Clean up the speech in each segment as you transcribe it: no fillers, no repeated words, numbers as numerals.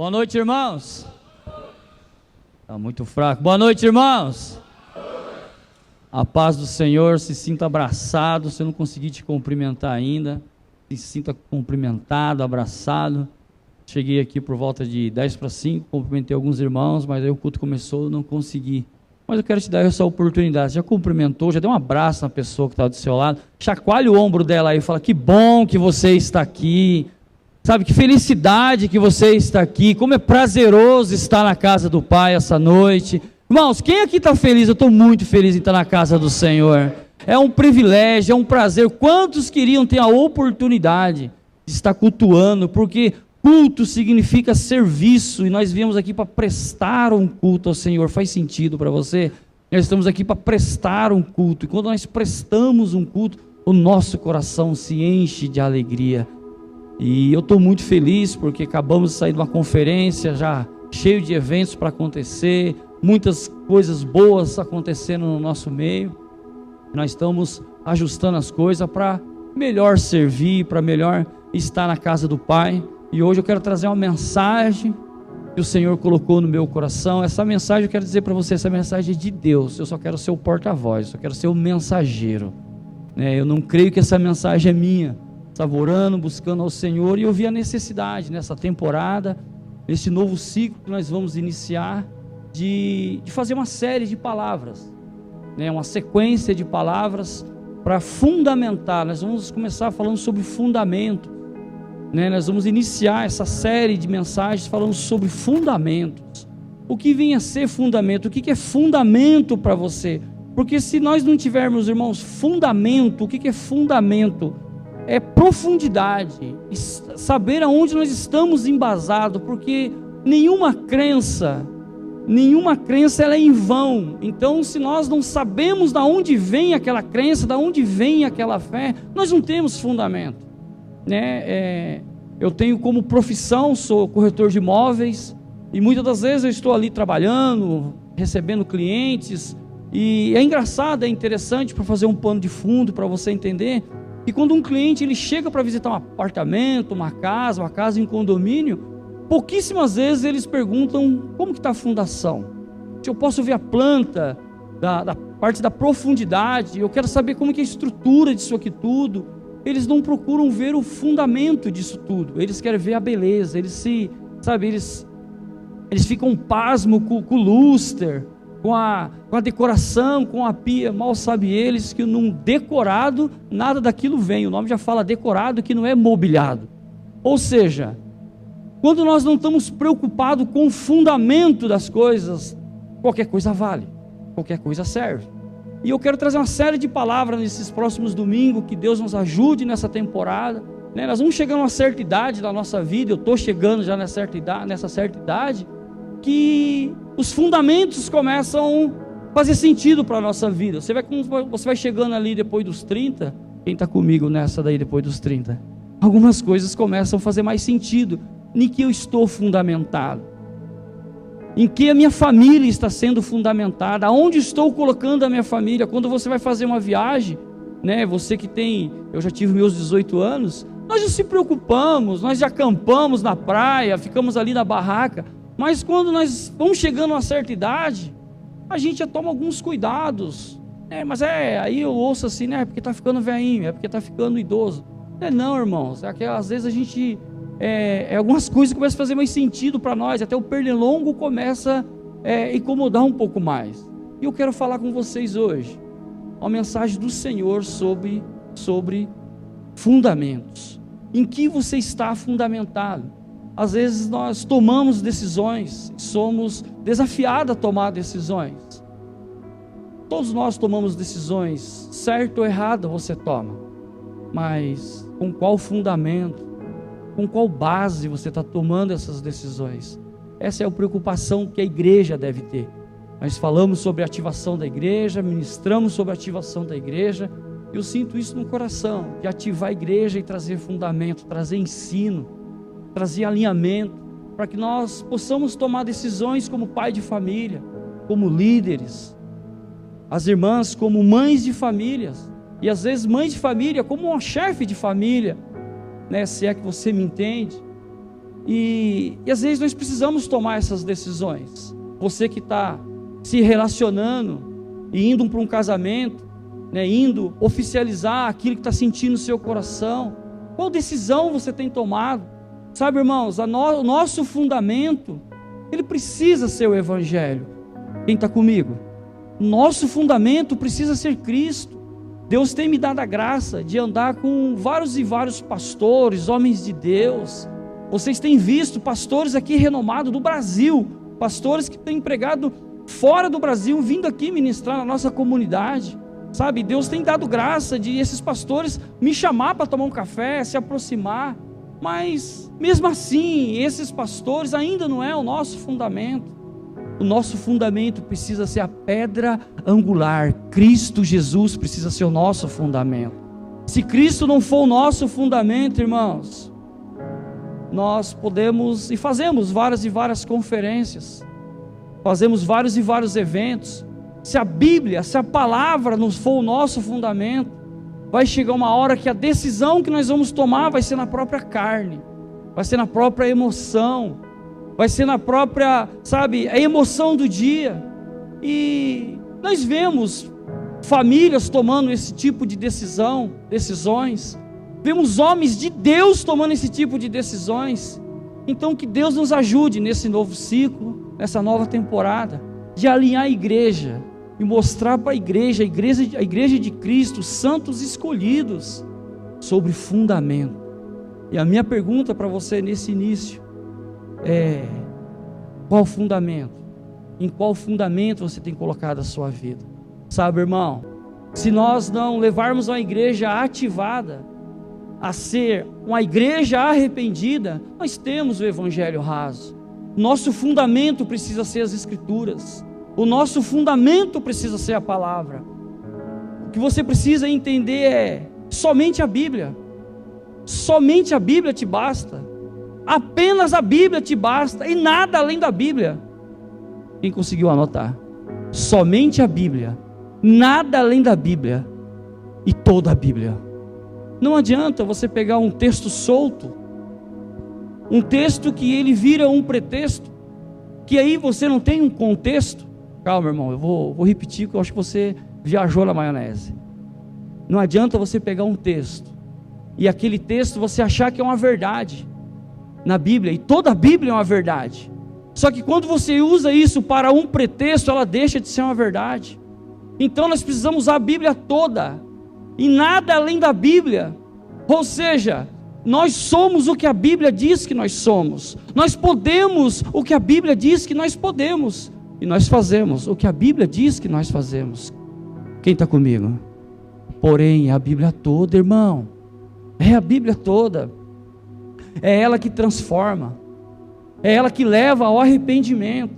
Boa noite, irmãos. Está muito fraco. Boa noite, irmãos. A paz do Senhor, se sinta abraçado. Se eu não conseguir te cumprimentar ainda, se sinta cumprimentado, abraçado. Cheguei aqui por volta de 10:45, cumprimentei alguns irmãos, mas aí o culto começou, eu não consegui. Mas eu quero te dar essa oportunidade. Já cumprimentou, já deu um abraço na pessoa que está do seu lado. Chacoalhe o ombro dela aí e fala: que bom que você está aqui. Sabe, que felicidade que você está aqui. Como é prazeroso estar na casa do Pai essa noite. Irmãos, quem aqui está feliz? Eu estou muito feliz em estar na casa do Senhor. É um privilégio, é um prazer. Quantos queriam ter a oportunidade de estar cultuando? Porque culto significa serviço, e nós viemos aqui para prestar um culto ao Senhor. Faz sentido para você? Nós estamos aqui para prestar um culto, e quando nós prestamos um culto, o nosso coração se enche de alegria. E eu estou muito feliz porque acabamos de sair de uma conferência já cheio de eventos para acontecer, muitas coisas boas acontecendo no nosso meio. Nós estamos ajustando as coisas para melhor servir, para melhor estar na casa do Pai. E hoje eu quero trazer uma mensagem que o Senhor colocou no meu coração. Essa mensagem eu quero dizer para você, essa mensagem é de Deus. Eu só quero ser o porta-voz, eu só quero ser o mensageiro. Eu não creio que essa mensagem é minha. Estava orando, buscando ao Senhor, e eu vi a necessidade nessa temporada, nesse novo ciclo que nós vamos iniciar, de fazer uma série de palavras, uma sequência de palavras para fundamentar. Nós vamos começar falando sobre fundamento, nós vamos iniciar essa série de mensagens falando sobre fundamentos. O que vem a ser fundamento? O que é fundamento para você? Porque se nós não tivermos, irmãos, fundamento, o que é fundamento? É profundidade, saber aonde nós estamos embasados, porque nenhuma crença ela é em vão. Então, se nós não sabemos de onde vem aquela crença, de onde vem aquela fé, nós não temos fundamento. Eu tenho como profissão, sou corretor de imóveis, e muitas das vezes eu estou ali trabalhando, recebendo clientes, e é engraçado, é interessante, para fazer um pano de fundo, para você entender. E quando um cliente ele chega para visitar um apartamento, uma casa em condomínio, pouquíssimas vezes eles perguntam como que está a fundação. Se eu posso ver a planta, da parte da profundidade, eu quero saber como que é a estrutura disso aqui tudo. Eles não procuram ver o fundamento disso tudo, eles querem ver a beleza, eles ficam pasmo com o lustre, com a decoração, com a pia. Mal sabe eles que num decorado nada daquilo vem. O nome já fala decorado, que não é mobiliado. Ou seja, quando nós não estamos preocupados com o fundamento das coisas, qualquer coisa vale, qualquer coisa serve. E eu quero trazer uma série de palavras nesses próximos domingos, que Deus nos ajude nessa temporada. Nós vamos chegando a uma certa idade da nossa vida, eu estou chegando já nessa certa idade, que os fundamentos começam a fazer sentido para a nossa vida. Você vai chegando ali depois dos 30, quem está comigo nessa daí depois dos 30? Algumas coisas começam a fazer mais sentido. Em que eu estou fundamentado? Em que a minha família está sendo fundamentada? Aonde estou colocando a minha família? Quando você vai fazer uma viagem, você que tem, eu já tive meus 18 anos, nós já se preocupamos, nós já acampamos na praia, ficamos ali na barraca. Mas quando nós vamos chegando a uma certa idade, a gente já toma alguns cuidados. Aí eu ouço assim, é porque está ficando velhinho, é porque está ficando idoso. Não, irmãos, é que às vezes a gente, algumas coisas começam a fazer mais sentido para nós, até o pernilongo começa a incomodar um pouco mais. E eu quero falar com vocês hoje, uma mensagem do Senhor sobre fundamentos. Em que você está fundamentado? Às vezes nós tomamos decisões, somos desafiados a tomar decisões. Todos nós tomamos decisões, certo ou errado você toma. Mas com qual fundamento, com qual base você está tomando essas decisões? Essa é a preocupação que a igreja deve ter. Nós falamos sobre a ativação da igreja, ministramos sobre a ativação da igreja. Eu sinto isso no coração, de ativar a igreja e trazer fundamento, trazer ensino, trazer alinhamento, para que nós possamos tomar decisões como pai de família, como líderes, as irmãs como mães de famílias, e às vezes mães de família como uma chefe de família, se é que você me entende. E às vezes nós precisamos tomar essas decisões. Você que está se relacionando e indo para um casamento, né, indo oficializar aquilo que está sentindo no seu coração, qual decisão você tem tomado? Sabe, irmãos, o nosso fundamento, ele precisa ser o Evangelho. Quem está comigo? Nosso fundamento precisa ser Cristo. Deus tem me dado a graça de andar com vários e vários pastores, homens de Deus. Vocês têm visto pastores aqui renomados do Brasil, pastores que têm pregado fora do Brasil, vindo aqui ministrar na nossa comunidade. Sabe, Deus tem dado graça de esses pastores me chamar para tomar um café, se aproximar. Mas mesmo assim, esses pastores ainda não é o nosso fundamento. O nosso fundamento precisa ser a pedra angular. Cristo Jesus precisa ser o nosso fundamento. Se Cristo não for o nosso fundamento, irmãos, nós podemos e fazemos várias e várias conferências, fazemos vários e vários eventos. Se a Bíblia, se a palavra não for o nosso fundamento, vai chegar uma hora que a decisão que nós vamos tomar vai ser na própria carne, vai ser na própria emoção, vai ser na própria, sabe, a emoção do dia. E nós vemos famílias tomando esse tipo de decisões, vemos homens de Deus tomando esse tipo de decisões. Então que Deus nos ajude nesse novo ciclo, nessa nova temporada, de alinhar a igreja e mostrar para a igreja de Cristo, santos escolhidos, sobre fundamento. E a minha pergunta para você nesse início é: qual fundamento? Em qual fundamento você tem colocado a sua vida? Sabe, irmão, se nós não levarmos uma igreja ativada a ser uma igreja arrependida, nós temos o evangelho raso. Nosso fundamento precisa ser as Escrituras. O nosso fundamento precisa ser a palavra. O que você precisa entender é: somente a Bíblia. Somente a Bíblia te basta. Apenas a Bíblia te basta e nada além da Bíblia. Quem conseguiu anotar? Somente a Bíblia, nada além da Bíblia e toda a Bíblia. Não adianta você pegar um texto solto, um texto que ele vira um pretexto, que aí você não tem um contexto. Calma, irmão, eu vou repetir, porque eu acho que você viajou na maionese. Não adianta você pegar um texto e aquele texto você achar que é uma verdade na Bíblia, e toda a Bíblia é uma verdade. Só que quando você usa isso para um pretexto, ela deixa de ser uma verdade. Então nós precisamos usar a Bíblia toda e nada além da Bíblia. Ou seja, nós somos o que a Bíblia diz que nós somos, nós podemos o que a Bíblia diz que nós podemos, e nós fazemos o que a Bíblia diz que nós fazemos. Quem está comigo? Porém, é a Bíblia toda, irmão, é a Bíblia toda. É ela que transforma, é ela que leva ao arrependimento,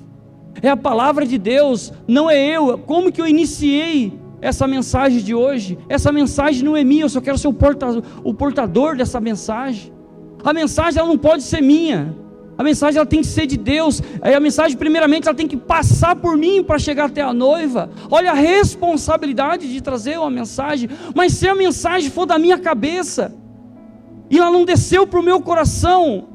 é a palavra de Deus, não é eu. Como que eu iniciei essa mensagem de hoje? Essa mensagem não é minha, eu só quero ser o portador dessa mensagem. A mensagem ela não pode ser minha, a mensagem ela tem que ser de Deus. A mensagem primeiramente ela tem que passar por mim para chegar até a noiva. Olha a responsabilidade de trazer uma mensagem. Mas se a mensagem for da minha cabeça e ela não desceu para o meu coração,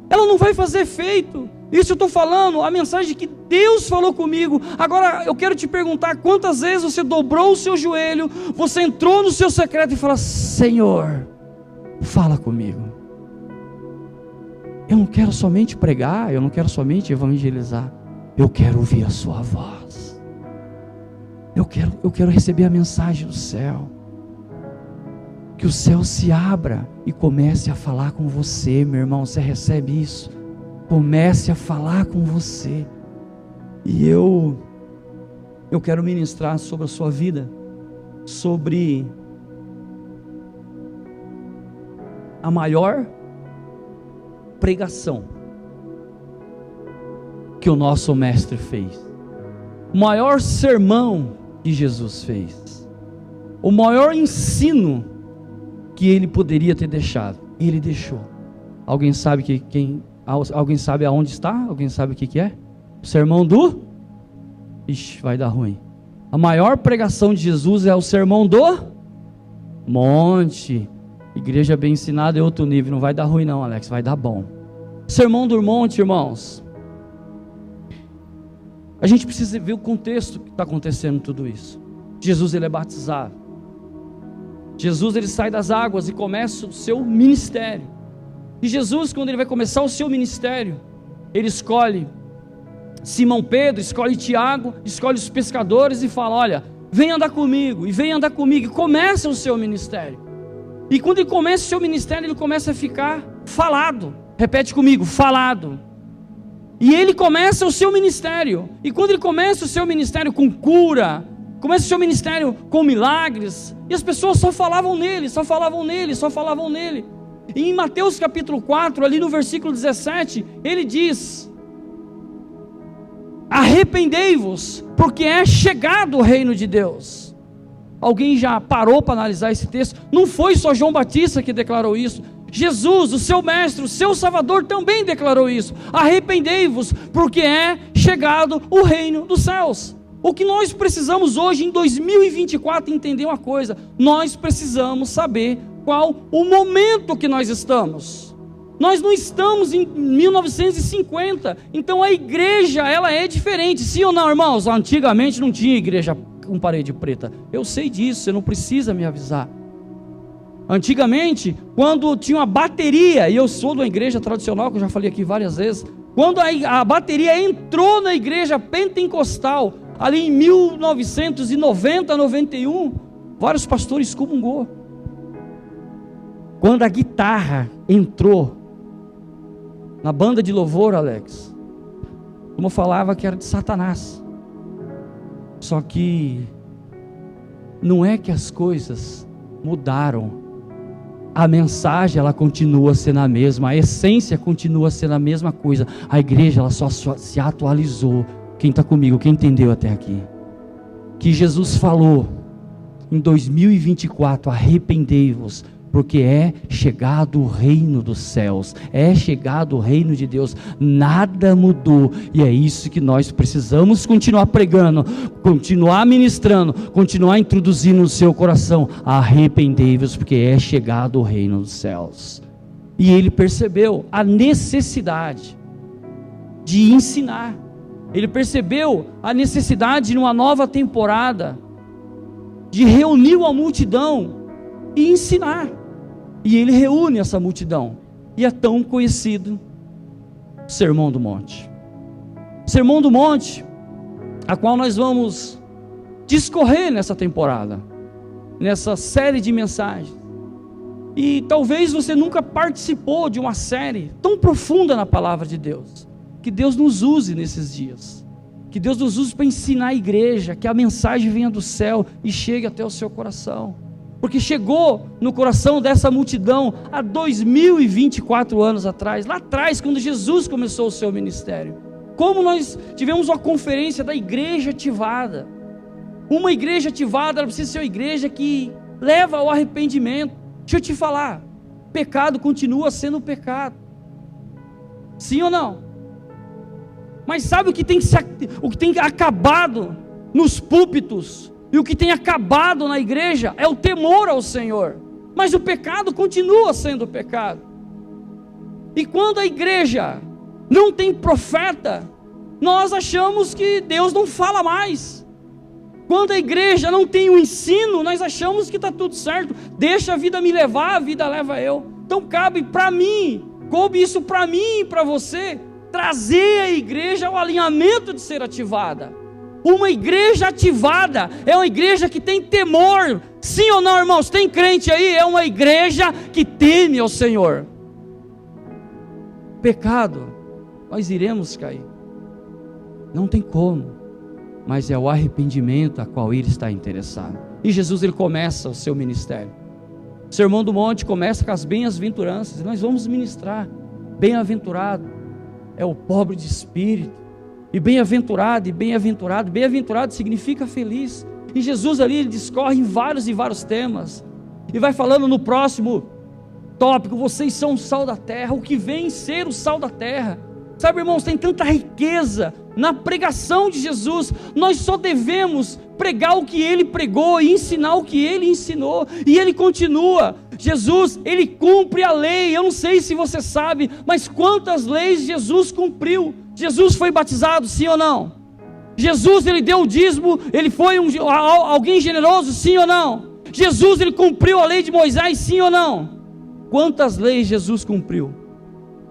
ela não vai fazer efeito. Isso eu estou falando, a mensagem que Deus falou comigo. Agora eu quero te perguntar: quantas vezes você dobrou o seu joelho, você entrou no seu secreto e falou: Senhor, fala comigo. Eu não quero somente pregar, eu não quero somente evangelizar, eu quero ouvir a sua voz. Eu quero receber a mensagem do céu. Que o céu se abra e comece a falar com você, meu irmão. Você recebe isso? Comece a falar com você. E eu quero ministrar sobre a sua vida, sobre a maior pregação que o nosso mestre fez, o maior sermão que Jesus fez, o maior ensino que ele poderia ter deixado, ele deixou. Alguém sabe alguém sabe aonde está? Alguém sabe o que é? O sermão do... Ixi, vai dar ruim. A maior pregação de Jesus é o sermão do monte. Igreja bem ensinada é outro nível, não vai dar ruim não, Alex, vai dar bom. Sermão do Monte, irmãos, a gente precisa ver o contexto que está acontecendo tudo isso. Jesus, ele é batizado. Jesus, ele sai das águas e começa o seu ministério. E Jesus, quando ele vai começar o seu ministério, ele escolhe Simão Pedro, escolhe Tiago, escolhe os pescadores e fala: olha, vem andar comigo, e vem andar comigo, e começa o seu ministério. E quando ele começa o seu ministério, ele começa a ficar falado. Repete comigo, falado. E ele começa o seu ministério, e quando ele começa o seu ministério com cura, começa o seu ministério com milagres, e as pessoas só falavam nele, só falavam nele, só falavam nele. E em Mateus capítulo 4, ali no versículo 17, ele diz: arrependei-vos, porque é chegado o reino de Deus. Alguém já parou para analisar esse texto? Não foi só João Batista que declarou isso. Jesus, o seu mestre, o seu salvador, também declarou isso: arrependei-vos, porque é chegado o reino dos céus. O que nós precisamos hoje, em 2024, entender uma coisa: nós precisamos saber qual o momento que nós estamos. Nós não estamos em 1950, então a igreja, ela é diferente, sim ou não, irmãos? Antigamente não tinha igreja com parede preta, eu sei disso, você não precisa me avisar. Antigamente, quando tinha uma bateria, e eu sou de uma igreja tradicional, que eu já falei aqui várias vezes, quando a bateria entrou na igreja pentecostal, ali em 1990, 91, vários pastores excomungou. Quando a guitarra entrou na banda de louvor, Alex, como eu falava que era de Satanás. Só que não é que as coisas mudaram. A mensagem, ela continua sendo a mesma, a essência continua sendo a mesma coisa. A igreja, ela só se atualizou. Quem está comigo, quem entendeu até aqui? Que Jesus falou em 2024, arrependei-vos, porque é chegado o reino dos céus, é chegado o reino de Deus. Nada mudou, e é isso que nós precisamos continuar pregando, continuar ministrando, continuar introduzindo no seu coração: arrependei-vos, porque é chegado o reino dos céus. E ele percebeu a necessidade de ensinar, ele percebeu a necessidade de uma nova temporada, de reunir uma multidão e ensinar. E ele reúne essa multidão, e é tão conhecido Sermão do Monte. Sermão do Monte, a qual nós vamos discorrer nessa temporada, nessa série de mensagens. E talvez você nunca participou de uma série tão profunda na palavra de Deus. Que Deus nos use nesses dias, que Deus nos use para ensinar a igreja, que a mensagem venha do céu e chegue até o seu coração. Porque chegou no coração dessa multidão há 2024 anos atrás, lá atrás, quando Jesus começou o seu ministério. Como nós tivemos uma conferência da igreja ativada. Uma igreja ativada, ela precisa ser uma igreja que leva ao arrependimento. Deixa eu te falar, pecado continua sendo pecado. Sim ou não? Mas sabe o que tem acabado nos púlpitos? E o que tem acabado na igreja é o temor ao Senhor. Mas o pecado continua sendo pecado. E quando a igreja não tem profeta, nós achamos que Deus não fala mais. Quando a igreja não tem o ensino, nós achamos que está tudo certo. Deixa a vida me levar, a vida leva eu. Então cabe para mim, coube isso para mim e para você, trazer a igreja ao alinhamento de ser ativada. Uma igreja ativada é uma igreja que tem temor. Sim ou não, irmãos? Tem crente aí? É uma igreja que teme ao Senhor. Pecado, nós iremos cair, não tem como, mas é o arrependimento a qual ele está interessado. E Jesus, ele começa o seu ministério. O Sermão do Monte começa com as bem-aventuranças, e nós vamos ministrar: bem-aventurado é o pobre de espírito, e bem-aventurado, bem-aventurado significa feliz. E Jesus ali, ele discorre em vários e vários temas, e vai falando no próximo tópico: vocês são o sal da terra, o que vem ser o sal da terra. Sabe, irmãos, tem tanta riqueza na pregação de Jesus. Nós só devemos pregar o que ele pregou e ensinar o que ele ensinou. E ele continua. Jesus, ele cumpre a lei. Eu não sei se você sabe, mas quantas leis Jesus cumpriu? Jesus foi batizado, sim ou não? Jesus, ele deu o dízimo, ele foi alguém generoso, sim ou não? Jesus, ele cumpriu a lei de Moisés, sim ou não? Quantas leis Jesus cumpriu?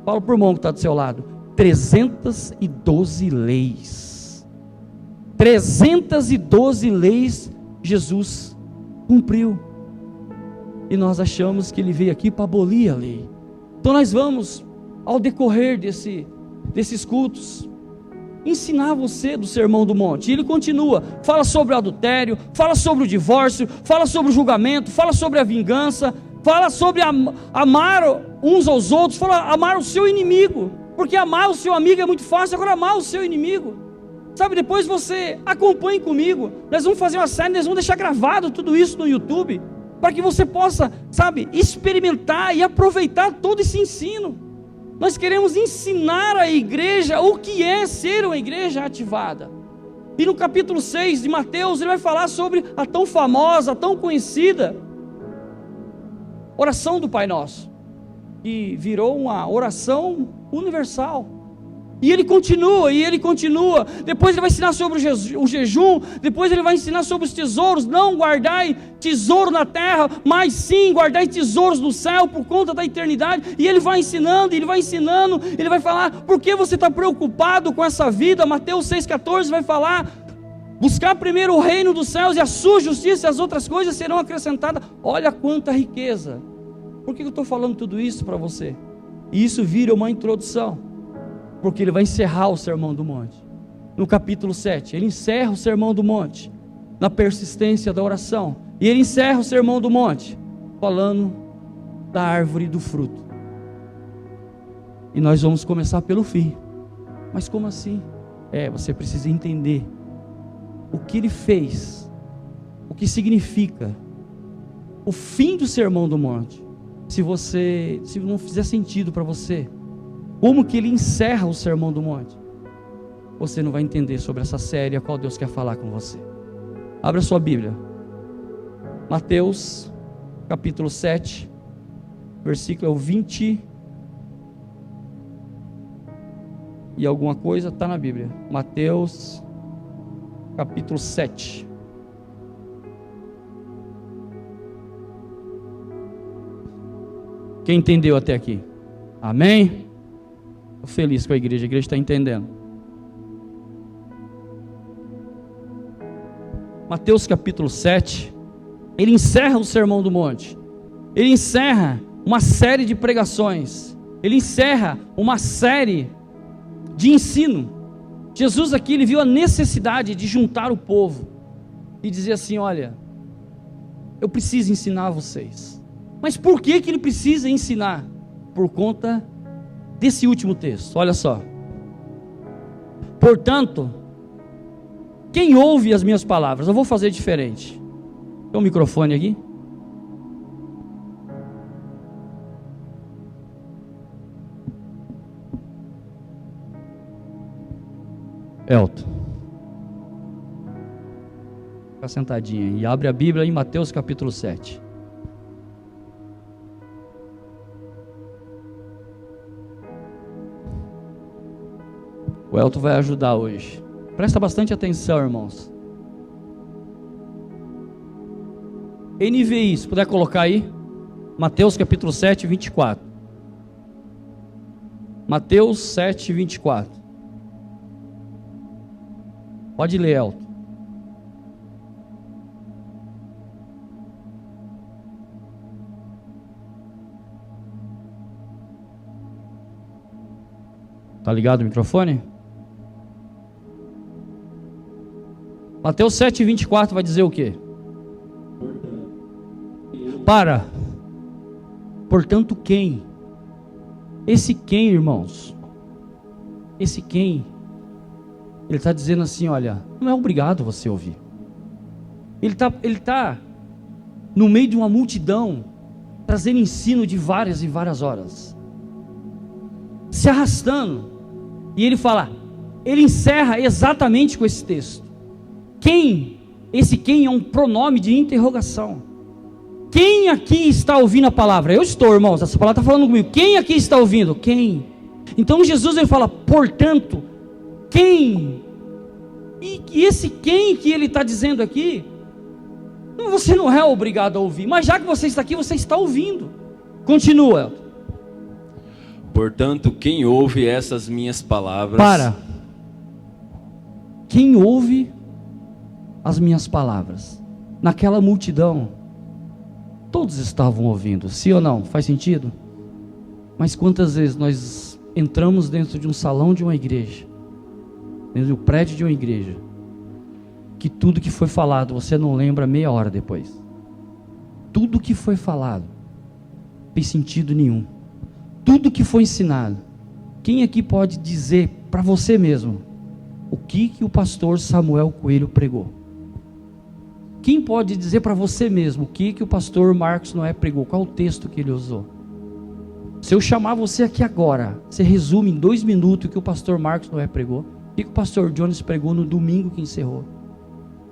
Fala para o irmão que está do seu lado. 312 leis. 312 leis Jesus cumpriu. E nós achamos que ele veio aqui para abolir a lei. Então nós vamos, ao decorrer desses cultos, ensinar você do Sermão do Monte. E ele continua, fala sobre o adultério, fala sobre o divórcio, fala sobre o julgamento, fala sobre a vingança, fala sobre amar uns aos outros, fala amar o seu inimigo, porque amar o seu amigo é muito fácil, agora amar o seu inimigo, sabe? Depois você acompanhe comigo, nós vamos fazer uma série, nós vamos deixar gravado tudo isso no YouTube, para que você possa, sabe, experimentar e aproveitar todo esse ensino. Nós queremos ensinar a igreja o que é ser uma igreja ativada. E no capítulo 6 de Mateus, ele vai falar sobre a tão famosa, tão conhecida oração do Pai Nosso, que virou uma oração universal. E ele continua, depois ele vai ensinar sobre o jejum, depois ele vai ensinar sobre os tesouros. Não guardai tesouro na terra, mas sim guardai tesouros no céu, por conta da eternidade. E ele vai ensinando, ele vai falar, por que você está preocupado com essa vida? Mateus 6,14 vai falar, buscar primeiro o reino dos céus e a sua justiça, e as outras coisas serão acrescentadas. Olha quanta riqueza. Por que eu estou falando tudo isso para você? E isso vira uma introdução, porque ele vai encerrar o Sermão do Monte. No capítulo 7, ele encerra o Sermão do Monte, na persistência da oração. E ele encerra o Sermão do Monte, falando da árvore do fruto. E nós vamos começar pelo fim. Mas como assim? Você precisa entender o que ele fez, o que significa o fim do Sermão do Monte. Se não fizer sentido para você, como que ele encerra o Sermão do Monte, você não vai entender sobre essa série a qual Deus quer falar com você. Abra sua Bíblia, Mateus capítulo 7, versículo 20 e alguma coisa, está na Bíblia. Mateus capítulo 7. Quem entendeu até aqui? Amém? Estou feliz com a igreja está entendendo. Mateus capítulo 7, ele encerra o Sermão do Monte, ele encerra uma série de pregações, ele encerra uma série de ensino. Jesus aqui, ele viu a necessidade de juntar o povo, e dizer assim, olha, eu preciso ensinar vocês. Mas por que ele precisa ensinar? Por conta desse último texto, olha só. Portanto, quem ouve as minhas palavras, eu vou fazer diferente. Tem um microfone aqui? Elton, fica sentadinho aí, abre a Bíblia em Mateus capítulo 7. O Elton vai ajudar hoje. Presta bastante atenção, irmãos. NVI, se puder colocar aí. Mateus capítulo 7, 24. Mateus 7, 24. Pode ler, Elton. Tá ligado o microfone? Mateus 7, 24 vai dizer o quê? Portanto, quem? Esse quem, irmãos? Esse quem? Ele está dizendo assim, olha, não é obrigado você ouvir. Ele tá no meio de uma multidão, trazendo ensino de várias e várias horas, se arrastando, e ele fala, ele encerra exatamente com esse texto. Quem? Esse quem é um pronome de interrogação. Quem aqui está ouvindo a palavra? Eu estou, irmãos, essa palavra está falando comigo. Quem aqui está ouvindo? Quem? Então Jesus, ele fala, portanto, quem? E esse quem que ele está dizendo aqui, você não é obrigado a ouvir, mas já que você está aqui, você está ouvindo. Continua. Portanto, quem ouve essas minhas palavras... Para. Quem ouve as minhas palavras? Naquela multidão, todos estavam ouvindo, sim ou não? Faz sentido? Mas quantas vezes nós entramos dentro de um salão de uma igreja, dentro do prédio de uma igreja, que tudo que foi falado você não lembra meia hora depois? Tudo que foi falado não tem sentido nenhum. Tudo que foi ensinado, quem aqui pode dizer para você mesmo o que o pastor Samuel Coelho pregou? Quem pode dizer para você mesmo o que o pastor Marcos Noé pregou? Qual o texto que ele usou? Se eu chamar você aqui agora, você resume em 2 minutos o que o pastor Marcos Noé pregou, o que o pastor Jones pregou no domingo que encerrou?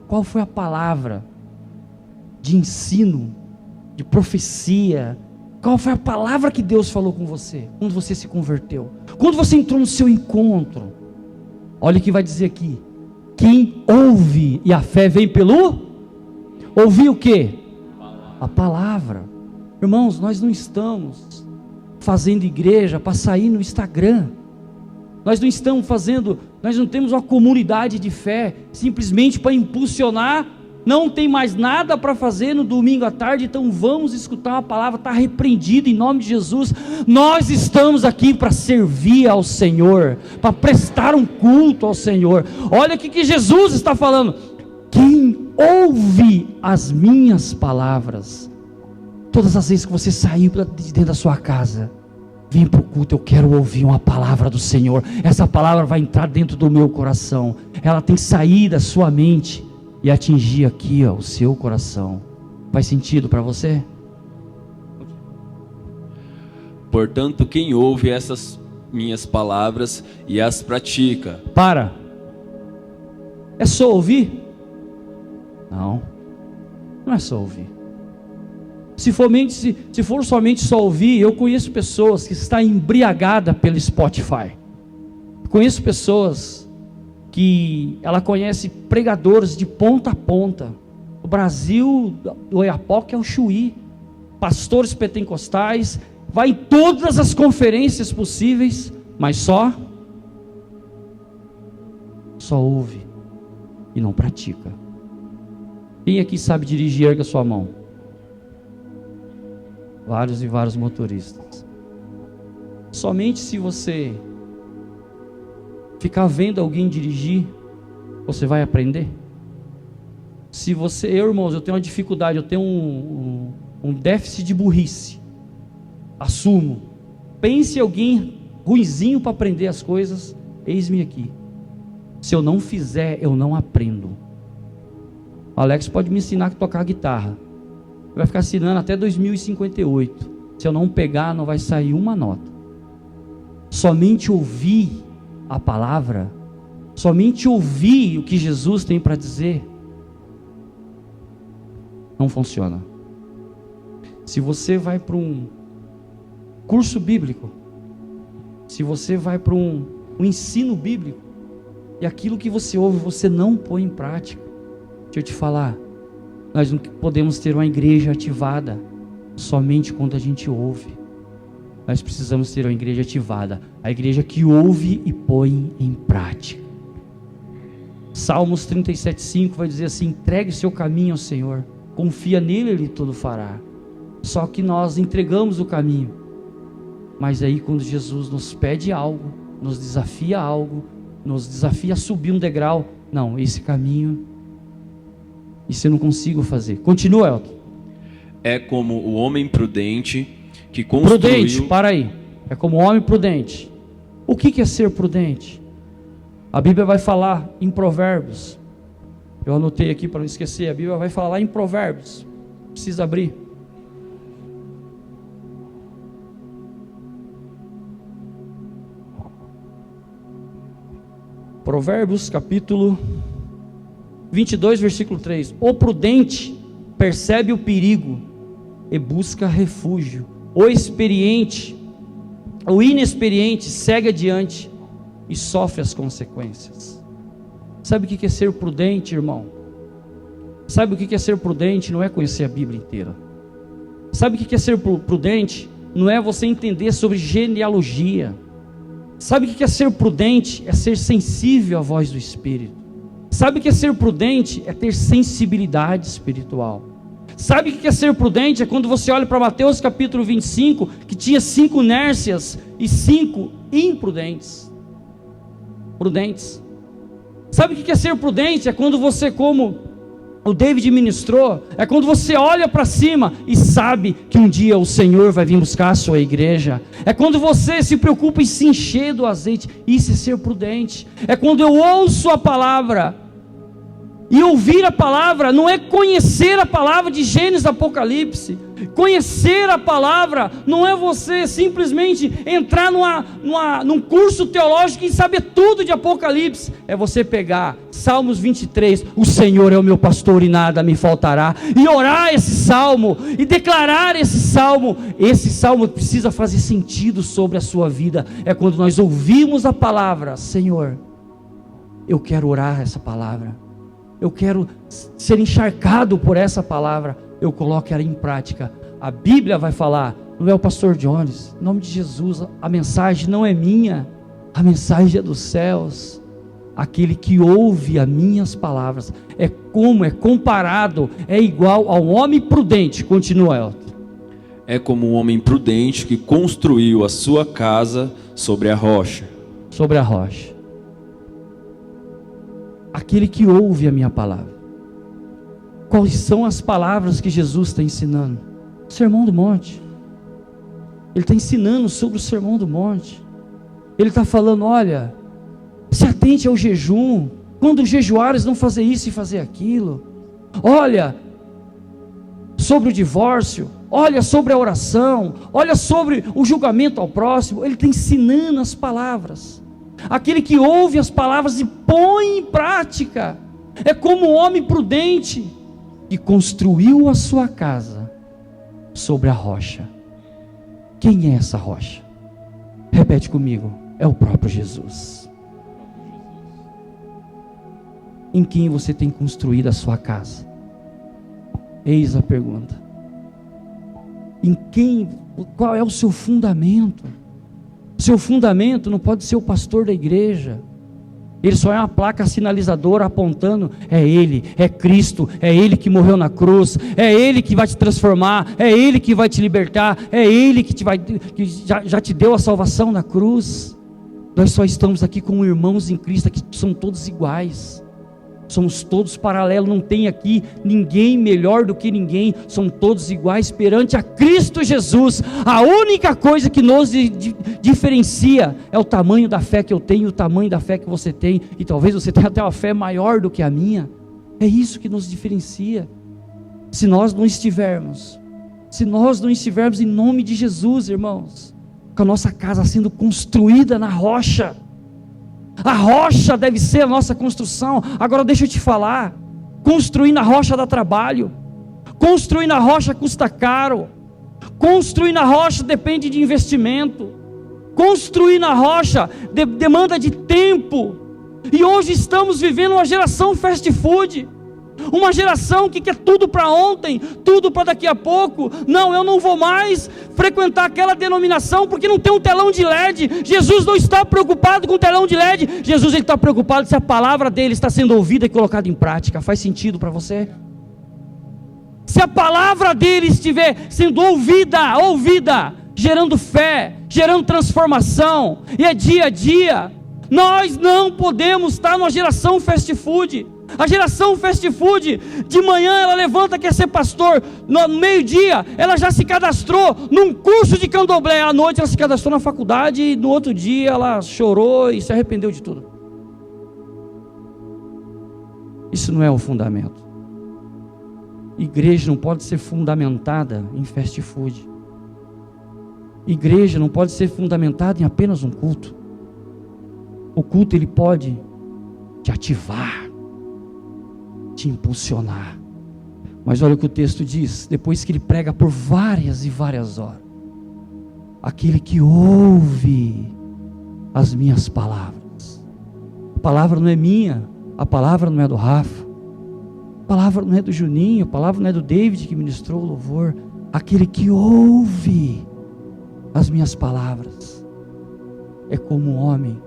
Qual foi a palavra de ensino, de profecia? Qual foi a palavra que Deus falou com você quando você se converteu? Quando você entrou no seu encontro? Olha o que vai dizer aqui: quem ouve, e a fé vem pelo ouvir o quê? A palavra. Irmãos, nós não estamos fazendo igreja para sair no Instagram. Nós não estamos fazendo, nós não temos uma comunidade de fé simplesmente para impulsionar. Não tem mais nada para fazer no domingo à tarde, então vamos escutar uma palavra, está repreendido em nome de Jesus. Nós estamos aqui para servir ao Senhor, para prestar um culto ao Senhor. Olha o que Jesus está falando: quem ouve as minhas palavras, todas as vezes que você sair de dentro da sua casa, vem para o culto, eu quero ouvir uma palavra do Senhor. Essa palavra vai entrar dentro do meu coração, ela tem que sair da sua mente e atingir aqui, ó, o seu coração. Faz sentido para você? Portanto, quem ouve essas minhas palavras e as pratica... Para. É só ouvir? Não, não é só ouvir. Se for somente só ouvir, eu conheço pessoas que estão embriagadas pelo Spotify. Conheço pessoas que ela conhece pregadores de ponta a ponta. O Brasil, o Oiapoque é o Chuí, pastores pentecostais, vai em todas as conferências possíveis, mas só ouve e não pratica. Quem aqui sabe dirigir, erga sua mão. Vários e vários motoristas. Somente se você ficar vendo alguém dirigir, você vai aprender. Se você, irmãos, eu tenho uma dificuldade, eu tenho um déficit de burrice, assumo. Pense em alguém ruinzinho para aprender as coisas, eis-me aqui. Se eu não fizer, eu não aprendo. O Alex pode me ensinar a tocar guitarra, vai ficar ensinando até 2058. Se eu não pegar, não vai sair uma nota. Somente ouvir a palavra, somente ouvir o que Jesus tem para dizer, não funciona. Se você vai para um curso bíblico, se você vai para um ensino bíblico, e aquilo que você ouve, você não põe em prática, deixa eu te falar, nós não podemos ter uma igreja ativada somente quando a gente ouve. Nós precisamos ter uma igreja ativada, a igreja que ouve e põe em prática. Salmos 37:5 vai dizer assim: entregue o seu caminho ao Senhor, confia nele, ele tudo fará. Só que nós entregamos o caminho, mas aí quando Jesus nos pede algo, nos desafia algo, nos desafia a subir um degrau, não, esse caminho, isso eu não consigo fazer. Continua, Elton. É como o homem prudente que construiu... Prudente, para aí. É como o homem prudente. O que é ser prudente? A Bíblia vai falar em Provérbios. Eu anotei aqui para não esquecer. A Bíblia vai falar em Provérbios. Precisa abrir. Provérbios capítulo 22, versículo 3. O prudente percebe o perigo e busca refúgio. O experiente, o inexperiente segue adiante e sofre as consequências. Sabe o que é ser prudente, irmão? Sabe o que é ser prudente? Não é conhecer a Bíblia inteira. Sabe o que é ser prudente? Não é você entender sobre genealogia. Sabe o que é ser prudente? É ser sensível à voz do Espírito. Sabe o que é ser prudente? É ter sensibilidade espiritual. Sabe o que é ser prudente? É quando você olha para Mateus capítulo 25, que tinha 5 nércias e 5 imprudentes. Prudentes. Sabe o que é ser prudente? É quando você, como o David ministrou, é quando você olha para cima e sabe que um dia o Senhor vai vir buscar a sua igreja. É quando você se preocupa em se encher do azeite. Isso é ser prudente. É quando eu ouço a palavra. E ouvir a palavra não é conhecer a palavra de Gênesis, Apocalipse. Conhecer a palavra não é você simplesmente entrar num curso teológico e saber tudo de Apocalipse. É você pegar Salmos 23, o Senhor é o meu pastor e nada me faltará, e orar esse salmo, e declarar esse salmo. Esse salmo precisa fazer sentido sobre a sua vida. É quando nós ouvimos a palavra: Senhor, eu quero orar essa palavra, eu quero ser encharcado por essa palavra, eu coloco ela em prática. A Bíblia vai falar, não é o pastor Jones, em nome de Jesus, a mensagem não é minha, a mensagem é dos céus. Aquele que ouve as minhas palavras, é comparado, é igual ao homem prudente. Continua, Elton. É como um homem prudente que construiu a sua casa sobre a rocha. Sobre a rocha. Aquele que ouve a minha palavra. Quais são as palavras que Jesus está ensinando? Sermão do Monte. Ele está ensinando sobre o Sermão do Monte. Ele está falando: olha, se atente ao jejum, quando jejuares não fazer isso e fazer aquilo. Olha sobre o divórcio, olha sobre a oração, olha sobre o julgamento ao próximo. Ele está ensinando as palavras. Aquele que ouve as palavras e põe em prática, é como um homem prudente que construiu a sua casa sobre a rocha. Quem é essa rocha? Repete comigo: é o próprio Jesus. Em quem você tem construído a sua casa? Eis a pergunta. Qual é o seu fundamento? Seu fundamento não pode ser o pastor da igreja. Ele só é uma placa sinalizadora apontando: é Ele, é Cristo, é Ele que morreu na cruz, é Ele que vai te transformar, é Ele que vai te libertar, é Ele que já te deu a salvação na cruz. Nós só estamos aqui como irmãos em Cristo, que são todos iguais, somos todos paralelos, não tem aqui ninguém melhor do que ninguém, são todos iguais perante a Cristo Jesus. A única coisa que nos diferencia é o tamanho da fé que eu tenho, o tamanho da fé que você tem, e talvez você tenha até uma fé maior do que a minha. É isso que nos diferencia. Se nós não estivermos em nome de Jesus, irmãos, com a nossa casa sendo construída na rocha, a rocha deve ser a nossa construção. Agora deixa eu te falar, construir na rocha dá trabalho, construir na rocha custa caro, construir na rocha depende de investimento, construir na rocha demanda de tempo. E hoje estamos vivendo uma geração fast food, uma geração que quer tudo para ontem, tudo para daqui a pouco. Não, eu não vou mais frequentar aquela denominação porque não tem um telão de LED. Jesus não está preocupado com o telão de LED. Jesus está preocupado se a palavra dele está sendo ouvida e colocada em prática. Faz sentido para você? Se a palavra dele estiver sendo ouvida, gerando fé, gerando transformação, e é dia a dia. Nós não podemos estar numa geração fast food. A geração fast food, de manhã ela levanta, quer ser pastor, no meio-dia ela já se cadastrou num curso de candomblé, à noite ela se cadastrou na faculdade, e no outro dia ela chorou e se arrependeu de tudo. Isso não é o fundamento. Igreja não pode ser fundamentada em fast food. Igreja não pode ser fundamentada em apenas um culto. O culto ele pode te ativar, te impulsionar. Mas olha o que o texto diz, depois que ele prega por várias e várias horas: aquele que ouve as minhas palavras. A palavra não é minha, a palavra não é do Rafa, a palavra não é do Juninho, a palavra não é do David que ministrou o louvor. Aquele que ouve as minhas palavras é como um homem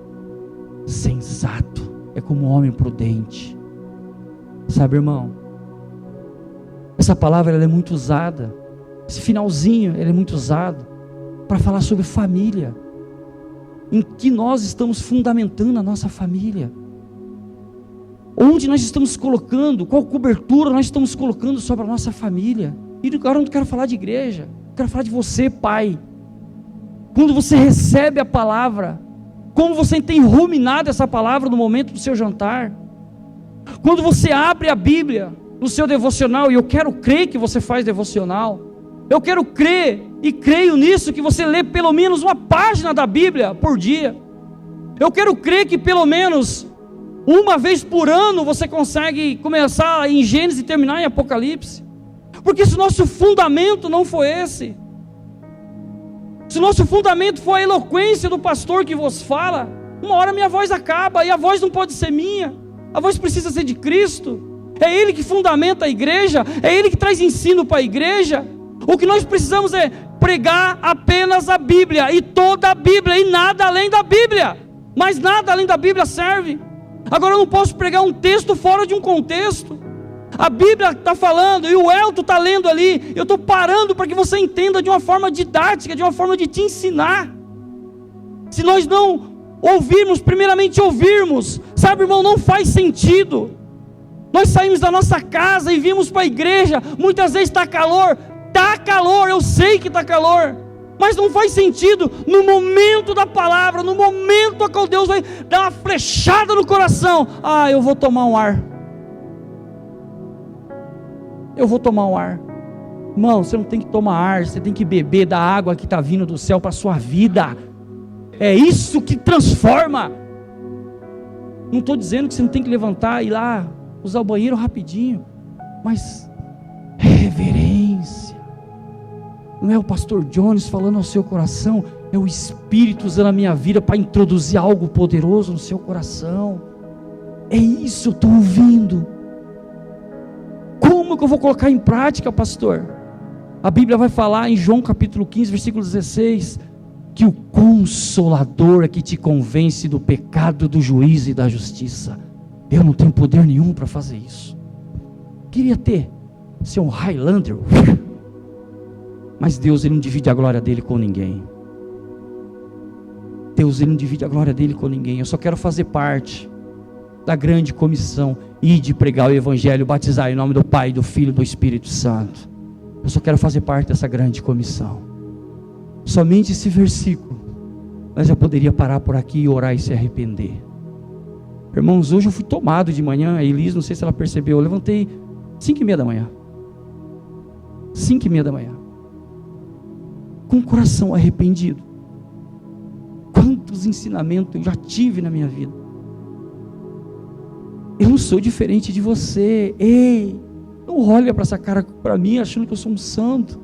sensato, é como um homem prudente. Sabe, irmão, essa palavra ela é muito usada, esse finalzinho ele é muito usado para falar sobre família, em que nós estamos fundamentando a nossa família, onde nós estamos colocando, qual cobertura nós estamos colocando sobre a nossa família. E agora eu não quero falar de igreja, eu quero falar de você, pai. Quando você recebe a palavra, como você tem ruminado essa palavra no momento do seu jantar, quando você abre a Bíblia no seu devocional, e eu quero crer que você faz devocional, eu quero crer e creio nisso, que você lê pelo menos uma página da Bíblia por dia. Eu quero crer que pelo menos uma vez por ano você consegue começar em Gênesis e terminar em Apocalipse. Porque se o nosso fundamento não for esse, se o nosso fundamento for a eloquência do pastor que vos fala, uma hora minha voz acaba, e a voz não pode ser minha, a voz precisa ser de Cristo. É Ele que fundamenta a igreja, é Ele que traz ensino para a igreja. O que nós precisamos é pregar apenas a Bíblia, e toda a Bíblia, e nada além da Bíblia. Mas nada além da Bíblia serve. Agora eu não posso pregar um texto fora de um contexto. A Bíblia está falando, e o Elton está lendo ali, eu estou parando para que você entenda de uma forma didática, de uma forma de te ensinar. Se nós não ouvirmos, primeiramente ouvirmos, sabe, irmão, não faz sentido. Nós saímos da nossa casa e vimos para a igreja, muitas vezes está calor, eu sei que está calor, mas não faz sentido. No momento da palavra, no momento a qual Deus vai dar uma flechada no coração, eu vou tomar um ar, irmão, você não tem que tomar ar, você tem que beber da água que está vindo do céu para a sua vida. É isso que transforma. Não estou dizendo que você não tem que levantar e ir lá usar o banheiro rapidinho, mas reverência. Não é o pastor Jones falando ao seu coração, é o Espírito usando a minha vida para introduzir algo poderoso no seu coração. É isso, eu estou ouvindo. Como que eu vou colocar em prática, pastor? A Bíblia vai falar em João capítulo 15, versículo 16, que o Consolador é que te convence do pecado, do juízo e da justiça. Eu não tenho poder nenhum para fazer isso. Queria ser um Highlander, mas Deus, Ele não divide a glória dele com ninguém. Deus, Ele não divide a glória dele com ninguém. Eu só quero fazer parte da grande comissão, ir de pregar o Evangelho, batizar em nome do Pai, do Filho e do Espírito Santo. Eu só quero fazer parte dessa grande comissão. Somente esse versículo, nós já poderia parar por aqui e orar e se arrepender. Irmãos, hoje eu fui tomado de manhã, a Elis, não sei se ela percebeu, eu levantei 5:30 da manhã, 5:30 da manhã, com o coração arrependido. Quantos ensinamentos eu já tive na minha vida. Eu não sou diferente de você. Ei, não olha para essa cara para mim achando que eu sou um santo.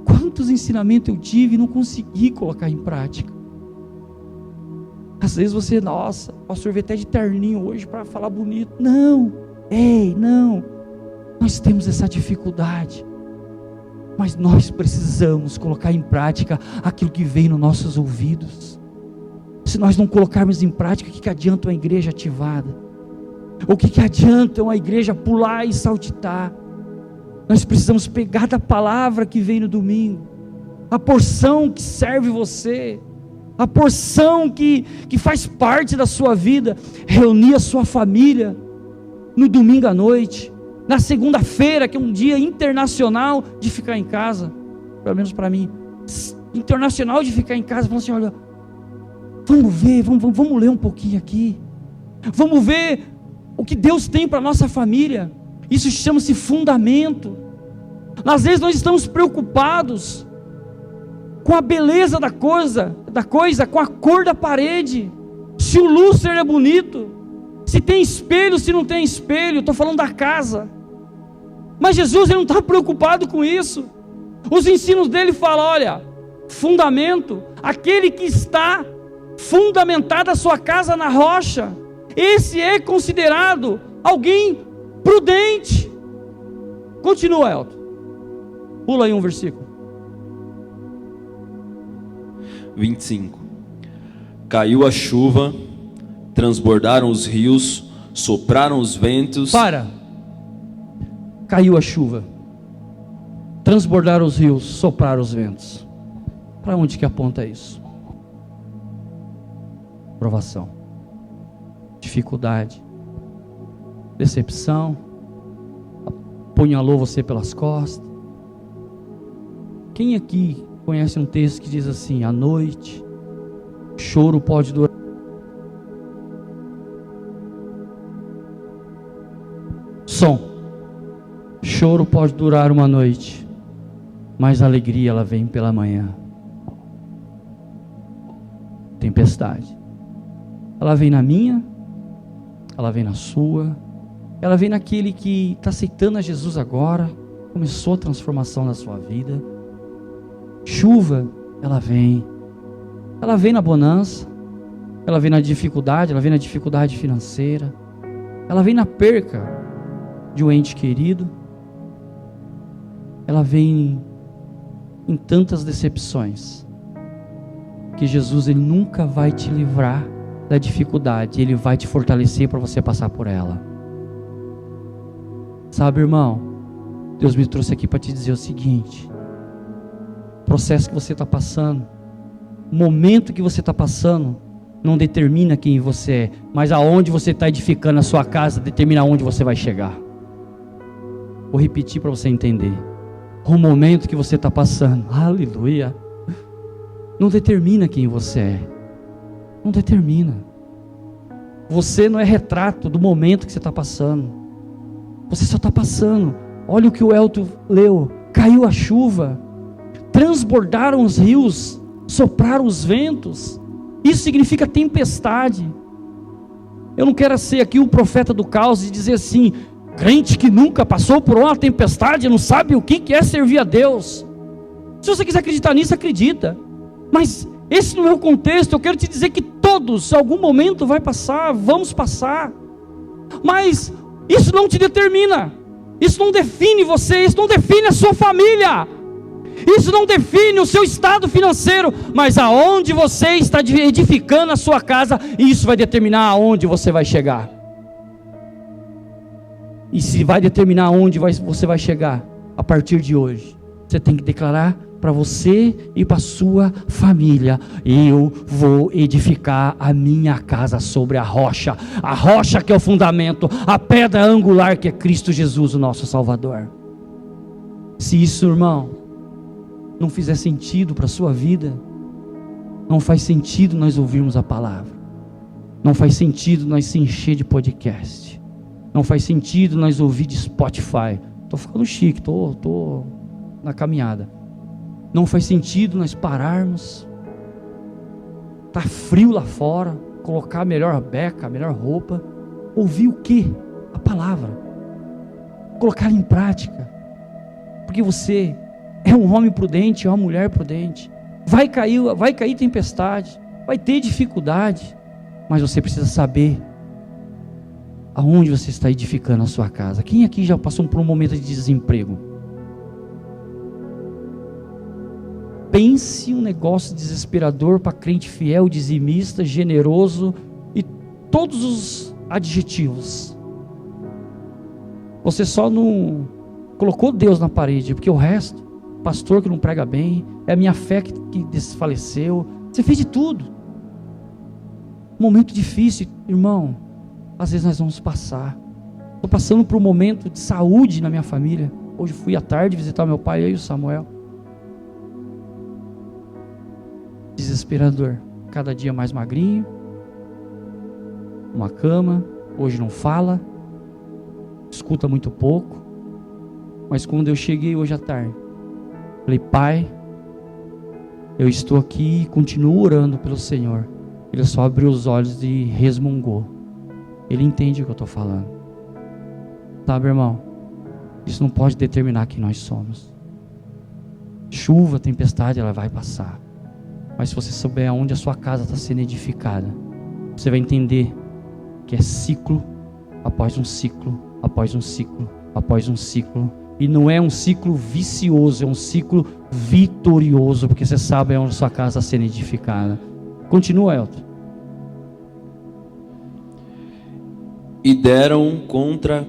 Quantos ensinamentos eu tive e não consegui colocar em prática. Às vezes você, nossa, o pastor veio até de terninho hoje para falar bonito. Não, não. Nós temos essa dificuldade. Mas nós precisamos colocar em prática aquilo que vem nos nossos ouvidos. Se nós não colocarmos em prática, o que adianta uma igreja ativada? O que adianta uma igreja pular e saltitar? Nós precisamos pegar da palavra que vem no domingo, a porção que serve você, a porção que faz parte da sua vida, reunir a sua família no domingo à noite, na segunda-feira, que é um dia internacional de ficar em casa, pelo menos para mim, internacional de ficar em casa, falando assim, olha, vamos ver, vamos ler um pouquinho aqui, vamos ver o que Deus tem para a nossa família. Isso chama-se fundamento. Às vezes nós estamos preocupados com a beleza da coisa, com a cor da parede, se o lustre é bonito, se tem espelho, se não tem espelho. Estou falando da casa. Mas Jesus ele não está preocupado com isso. Os ensinos dele falam, olha, fundamento, aquele que está fundamentada a sua casa na rocha, esse é considerado alguém prudente. Continua, Elton. Pula aí um versículo. 25. Caiu a chuva, transbordaram os rios, sopraram os ventos. Caiu a chuva, transbordaram os rios, sopraram os ventos. Para onde que aponta isso? Provação, dificuldade, decepção, apunhalou você pelas costas. Quem aqui conhece um texto que diz assim: à noite, choro pode durar. Choro pode durar uma noite, mas a alegria ela vem pela manhã. Tempestade, ela vem na minha, ela vem na sua, ela vem naquele que está aceitando a Jesus agora, começou a transformação na sua vida. Chuva, ela vem na bonança, ela vem na dificuldade, ela vem na dificuldade financeira, ela vem na perca de um ente querido, ela vem em tantas decepções, que Jesus ele nunca vai te livrar da dificuldade, ele vai te fortalecer para você passar por ela. Sabe, irmão, Deus me trouxe aqui para te dizer o seguinte: o processo que você está passando, o momento que você está passando, não determina quem você é, mas aonde você está edificando a sua casa, determina aonde você vai chegar. Vou repetir para você entender. O momento que você está passando, aleluia, não determina quem você é, não determina. Você não é retrato do momento que você está passando, você só está passando. Olha o que o Elton leu: caiu a chuva, transbordaram os rios, sopraram os ventos. Isso significa tempestade. Eu não quero ser aqui o profeta do caos e dizer assim: crente que nunca passou por uma tempestade não sabe o que é servir a Deus. Se você quiser acreditar nisso, acredita, mas esse não é o contexto. Eu quero te dizer que todos, em algum momento vai passar, vamos passar, mas isso não te determina, isso não define você, isso não define a sua família, isso não define o seu estado financeiro, mas aonde você está edificando a sua casa, isso vai determinar aonde você vai chegar. E se vai determinar aonde você vai chegar, a partir de hoje, você tem que declarar para você e para sua família: eu vou edificar a minha casa sobre a rocha que é o fundamento, a pedra angular que é Cristo Jesus, o nosso Salvador. Se isso, irmão, não fizer sentido para a sua vida, não faz sentido nós ouvirmos a palavra, não faz sentido nós se encher de podcast, não faz sentido nós ouvir de Spotify. Estou ficando chique, estou na caminhada. Não faz sentido nós pararmos, tá frio lá fora, colocar a melhor beca, a melhor roupa, ouvir o que? A palavra, colocar em prática, porque você é um homem prudente, é uma mulher prudente. Vai cair tempestade, vai ter dificuldade, mas você precisa saber aonde você está edificando a sua casa. Quem aqui já passou por um momento de desemprego? Pense um negócio desesperador para crente fiel, dizimista, generoso e todos os adjetivos. Você só não colocou Deus na parede, porque o resto, pastor que não prega bem, é a minha fé que desfaleceu. Você fez de tudo. Momento difícil, irmão, às vezes nós vamos passar. Estou passando por um momento de saúde na minha família. Hoje fui à tarde visitar meu pai, eu e o Samuel. Desesperador, cada dia mais magrinho, uma cama, hoje não fala, escuta muito pouco, mas quando eu cheguei hoje à tarde, falei: Pai, eu estou aqui e continuo orando pelo Senhor. Ele só abriu os olhos e resmungou. Ele entende o que eu estou falando. Sabe, irmão, Isso não pode determinar quem nós somos. Chuva, tempestade, ela vai passar. Mas se você souber aonde a sua casa está sendo edificada, você vai entender que é ciclo após um ciclo, após um ciclo, após um ciclo. E não é um ciclo vicioso, é um ciclo vitorioso, porque você sabe aonde a sua casa está sendo edificada. Continua, Elton. E deram contra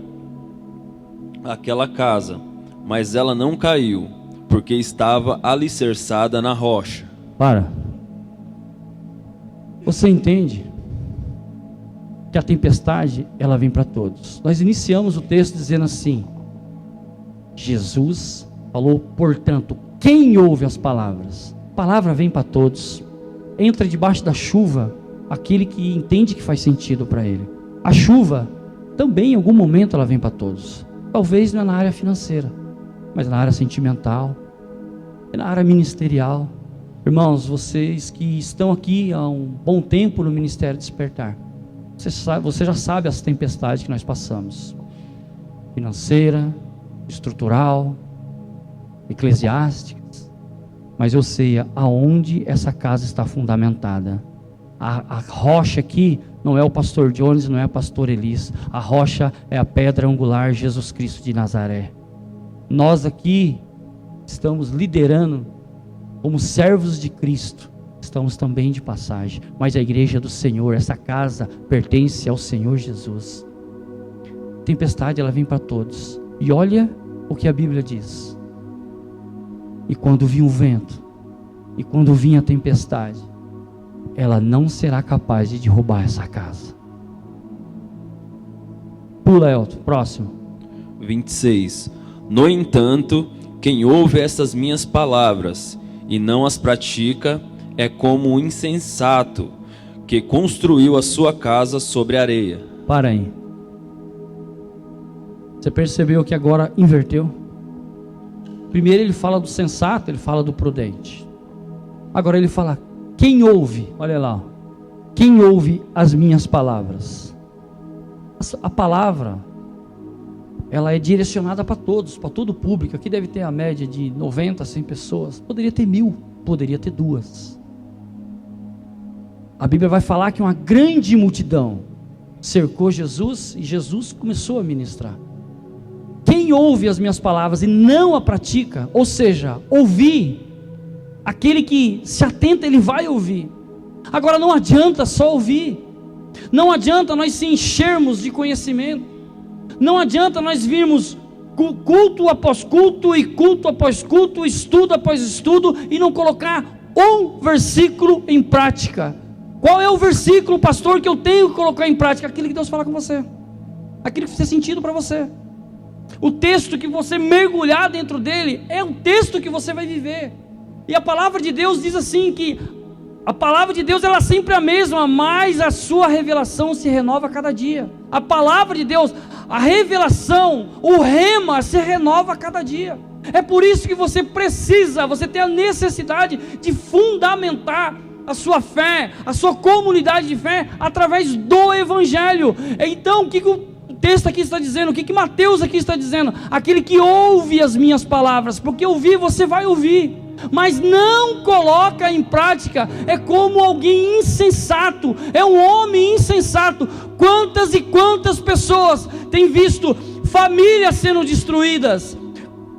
aquela casa, mas ela não caiu, porque estava alicerçada na rocha. Para. Você entende que a tempestade, ela vem para todos. Nós iniciamos o texto dizendo assim: Jesus falou, portanto, quem ouve as palavras? A palavra vem para todos. Entra debaixo da chuva aquele que entende que faz sentido para ele. A chuva também em algum momento ela vem para todos. Talvez não é na área financeira, mas na área sentimental, na área ministerial. Irmãos, vocês que estão aqui há um bom tempo no Ministério Despertar, você já sabe as tempestades que nós passamos: financeira, estrutural, eclesiásticas. Mas eu sei aonde essa casa está fundamentada. A rocha aqui não é o pastor Jones, não é o pastor Elis. A rocha é a pedra angular, Jesus Cristo de Nazaré. Nós aqui estamos liderando como servos de Cristo. Estamos também de passagem. Mas a igreja do Senhor, essa casa pertence ao Senhor Jesus. A tempestade, ela vem para todos. E olha o que a Bíblia diz: e quando vir o vento, e quando vir a tempestade, ela não será capaz de derrubar essa casa. Pula, Elton, próximo. 26. No entanto, quem ouve essas minhas palavras e não as pratica, é como um insensato que construiu a sua casa sobre areia. Para aí. Você percebeu que agora inverteu? Primeiro ele fala do sensato, ele fala do prudente. Agora ele fala, quem ouve, olha lá, quem ouve as minhas palavras? A palavra, ela é direcionada para todos, para todo o público. Aqui deve ter a média de 90 a 100 pessoas. Poderia ter 1000, poderia ter 2. A Bíblia vai falar que uma grande multidão cercou Jesus e Jesus começou a ministrar. Quem ouve as minhas palavras e não a pratica, ou seja, ouvir, aquele que se atenta, ele vai ouvir. Agora não adianta só ouvir, não adianta nós se enchermos de conhecimento, não adianta nós virmos culto após culto e culto após culto, estudo após estudo, e não colocar um versículo em prática. Qual é o versículo, pastor, que eu tenho que colocar em prática? Aquilo que Deus fala com você, aquilo que faz sentido para você. O texto que você mergulhar dentro dele é o texto que você vai viver. E a palavra de Deus diz assim, que a palavra de Deus ela é sempre a mesma, mas a sua revelação se renova a cada dia. A palavra de Deus, a revelação, o rema se renova a cada dia. É por isso que você tem a necessidade de fundamentar a sua fé, a sua comunidade de fé, através do Evangelho. Então, o que o texto aqui está dizendo? O que Mateus aqui está dizendo? Aquele que ouve as minhas palavras, porque ouvir você vai ouvir, mas não coloca em prática, é como alguém insensato, é um homem insensato. Quantas e quantas pessoas têm visto famílias sendo destruídas,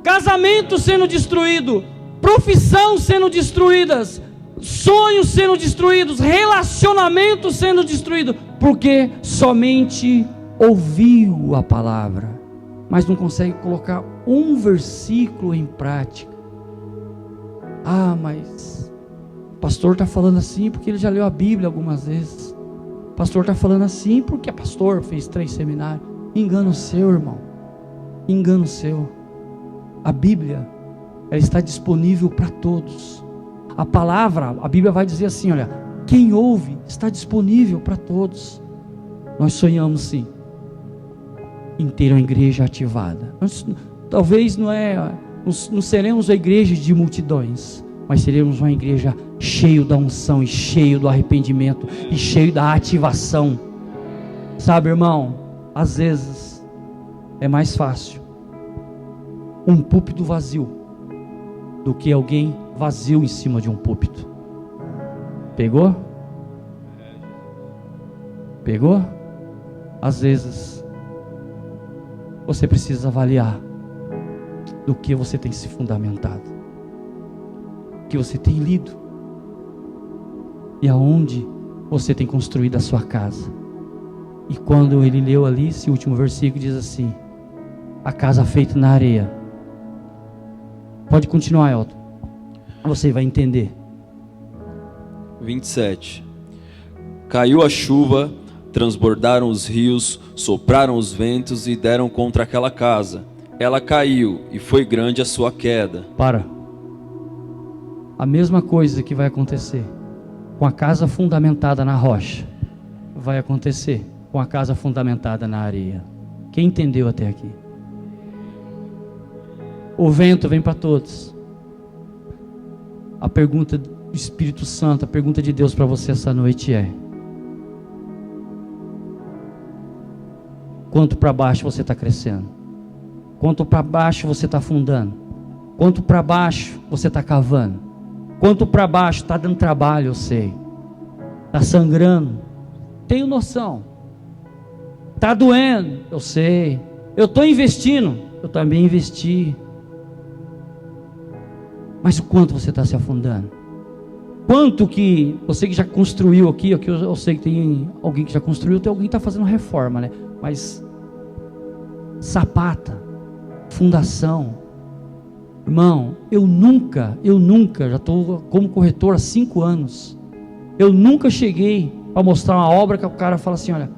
casamento sendo destruído, profissão sendo destruídas, sonhos sendo destruídos, relacionamentos sendo destruídos, porque somente ouviu a palavra, mas não consegue colocar um versículo em prática. Ah, mas o pastor está falando assim porque ele já leu a Bíblia algumas vezes. O pastor está falando assim porque é pastor, fez 3 seminários. Engano seu, irmão, engano seu. A Bíblia, ela está disponível para todos. A palavra, a Bíblia vai dizer assim, olha, quem ouve está disponível para todos. Nós sonhamos sim em ter uma igreja ativada. Talvez não seremos a igreja de multidões, mas seremos uma igreja cheio da unção e cheio do arrependimento e cheio da ativação. Sabe, irmão, às vezes é mais fácil um púlpito vazio do que alguém vazio em cima de um púlpito. Pegou? Pegou? Às vezes você precisa avaliar do que você tem se fundamentado, o que você tem lido e aonde você tem construído a sua casa. E quando ele leu ali, esse último versículo diz assim: a casa feita na areia. Pode continuar, Elton, você vai entender. 27. Caiu a chuva, transbordaram os rios, sopraram os ventos e deram contra aquela casa. Ela caiu e foi grande a sua queda. Para. A mesma coisa que vai acontecer com a casa fundamentada na rocha, vai acontecer com a casa fundamentada na areia. Quem entendeu até aqui? O vento vem para todos. A pergunta do Espírito Santo, a pergunta de Deus para você essa noite é: quanto para baixo você está crescendo? Quanto para baixo você está afundando? Quanto para baixo você está cavando? Quanto para baixo está dando trabalho, eu sei. Está sangrando, tenho noção. Está doendo, eu sei. Eu estou investindo, eu também investi. Mas o quanto você está se afundando? Quanto que você que já construiu aqui eu sei que tem alguém que já construiu, tem alguém que está fazendo reforma, né? Mas sapata, fundação, irmão, eu nunca, já estou como corretor há 5 anos, eu nunca cheguei a mostrar uma obra que o cara fala assim: olha,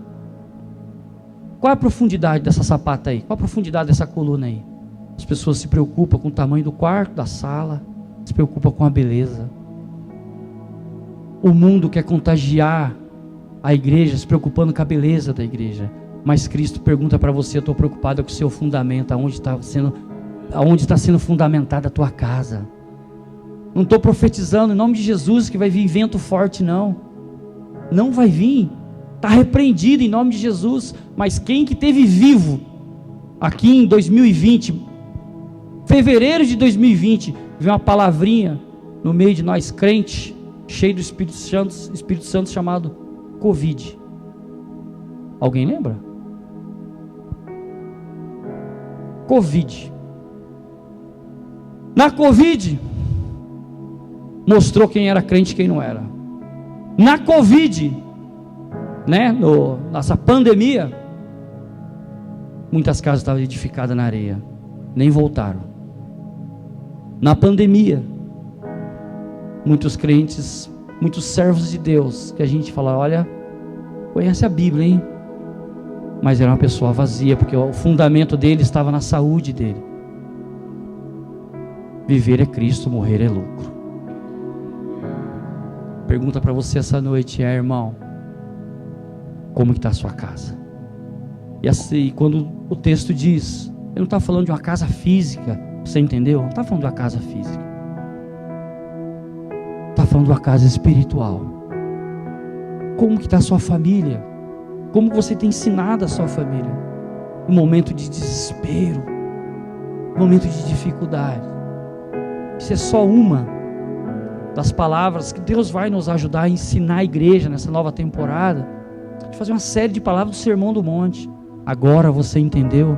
qual é a profundidade dessa sapata aí? Qual a profundidade dessa coluna aí? As pessoas se preocupam com o tamanho do quarto, da sala, se preocupam com a beleza. O mundo quer contagiar a igreja, se preocupando com a beleza da igreja. Mas Cristo pergunta para você: eu estou preocupado com o seu fundamento, aonde está sendo fundamentada a tua casa. Não estou profetizando em nome de Jesus que vai vir vento forte, não. Não vai vir. Está repreendido em nome de Jesus. Mas quem que esteve vivo aqui em 2020, fevereiro de 2020, veio uma palavrinha no meio de nós crentes, cheio do Espírito Santo chamado Covid. Alguém lembra? Covid. Na Covid mostrou quem era crente e quem não era. Na Covid, né, nessa pandemia, muitas casas estavam edificadas na areia, nem voltaram. Na pandemia, muitos crentes, muitos servos de Deus, que a gente fala: olha, conhece a Bíblia, hein? Mas era uma pessoa vazia, porque o fundamento dele estava na saúde dele. Viver é Cristo, morrer é lucro. Pergunta para você essa noite é: irmão, como está a sua casa? E assim, quando o texto diz, ele não está falando de uma casa física, você entendeu? Não está falando de uma casa física, está falando de uma casa espiritual. Como que está a sua família? Como você tem ensinado a sua família? No momento de desespero, no momento de dificuldade. Isso é só uma das palavras que Deus vai nos ajudar a ensinar a igreja nessa nova temporada. De fazer uma série de palavras do Sermão do Monte. Agora você entendeu